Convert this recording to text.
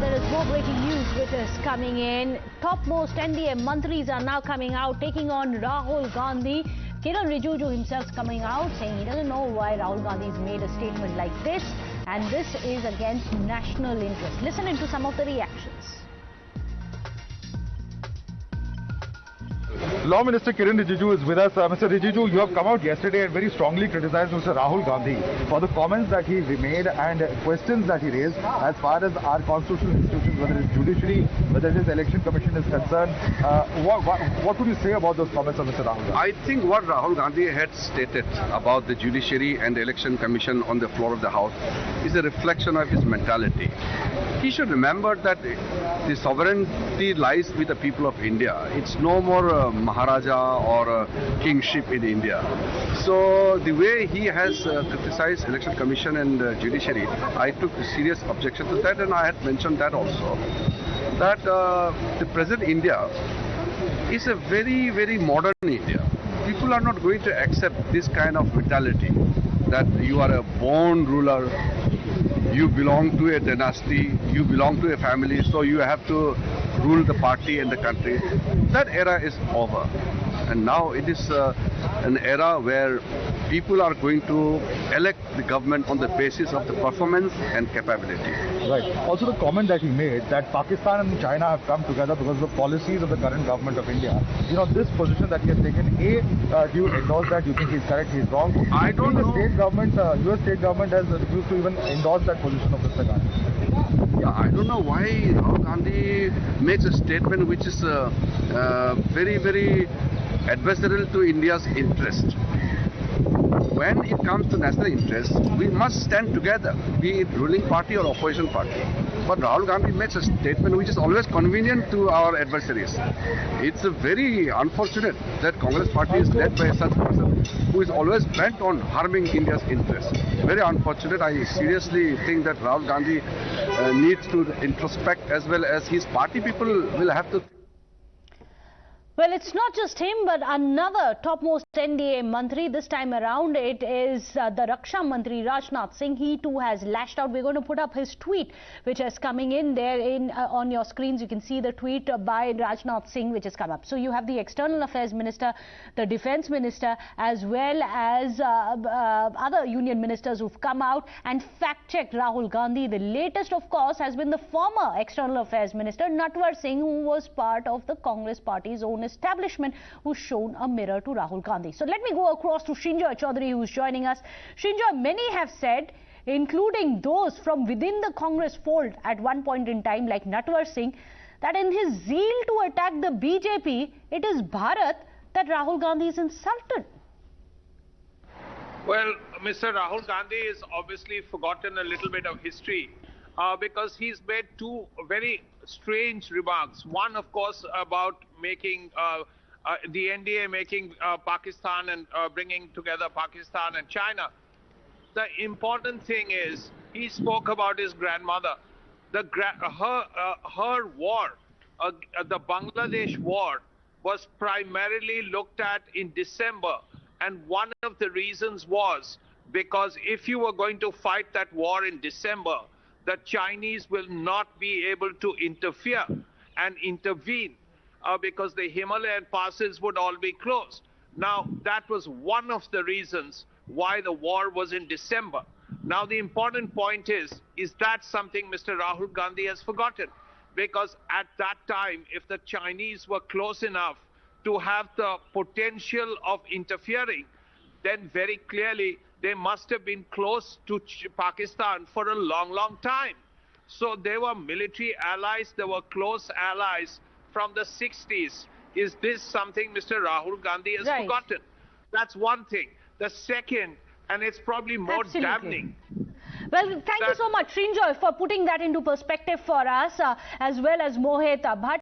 there is more breaking news which is coming in. Topmost NDA mantris are now coming out, taking on Rahul Gandhi. Kiran Rijiju himself is coming out saying he doesn't know why Rahul Gandhi has made a statement like this, and this is against national interest. Listen into some of the reactions. Law Minister Kiran Rijiju is with us. Mr. Rijiju, you have come out yesterday and very strongly criticized Mr. Rahul Gandhi for the comments that he made and questions that he raised as far as our constitutional institutions, whether it's judiciary, whether it is election commission is concerned. What would you say about those comments of Mr. Rahul Gandhi? I think what Rahul Gandhi had stated about the judiciary and the election commission on the floor of the House is a reflection of his mentality. He should remember that the sovereignty lies with the people of India. It's no more Maharaja or kingship in India. So the way he has criticized election commission and judiciary, I took a serious objection to that, and I had mentioned that also. That the present India is a very, very modern India. People are not going to accept this kind of mentality that you are a born ruler, you belong to a dynasty, you belong to a family, so you have to rule the party and the country. That era is over. And now it is an era where people are going to elect the government on the basis of the performance and capability. Right. Also the comment that he made that Pakistan and China have come together because of the policies of the current government of India. You know, this position that he has taken, do you endorse that? Do you think he's correct, he's wrong? I don't know. The state government, US state government has refused to even endorse that position of Mr. Gandhi. Yeah, I don't know why Rahul Gandhi makes a statement which is very, very adversarial to India's interest. When it comes to national interest, we must stand together, be it ruling party or opposition party. But Rahul Gandhi makes a statement which is always convenient to our adversaries. It's very unfortunate that Congress party is led by such a person who is always bent on harming India's interest. Very unfortunate. I seriously think that Rahul Gandhi needs to introspect, as well as his party people will have to. Well, it's not just him, but another topmost NDA mantri. This time around, it is the Raksha Mantri, Rajnath Singh. He too has lashed out. We're going to put up his tweet, which is coming in there on your screens. You can see the tweet by Rajnath Singh, which has come up. So you have the External Affairs Minister, the Defence Minister, as well as other union ministers who've come out and fact-checked Rahul Gandhi. The latest, of course, has been the former External Affairs Minister, Natwar Singh, who was part of the Congress party's own establishment, who's shown a mirror to Rahul Gandhi. So let me go across to Srinjoy Chaudhary, who's joining us. Srinjoy, many have said, including those from within the Congress fold at one point in time, like Natwar Singh, that in his zeal to attack the BJP, it is Bharat that Rahul Gandhi is insulted. Well, Mr. Rahul Gandhi has obviously forgotten a little bit of history because he's made two very strange remarks. One, of course, about making the NDA making Pakistan and bringing together Pakistan and China. The important thing is he spoke about his grandmother. Her war, the Bangladesh war, was primarily looked at in December, and one of the reasons was because if you were going to fight that war in December, the Chinese will not be able to interfere and intervene because the Himalayan passes would all be closed. Now, that was one of the reasons why the war was in December. Now, the important point is that something Mr. Rahul Gandhi has forgotten? Because at that time, if the Chinese were close enough to have the potential of interfering, then very clearly they must have been close to Pakistan for a long, long time. So they were military allies, they were close allies from the 60s. Is this something Mr. Rahul Gandhi has forgotten? That's one thing. The second, and it's probably more damning. Well, thank you so much, Srinjoy, for putting that into perspective for us, as well as Mohit Bhatt.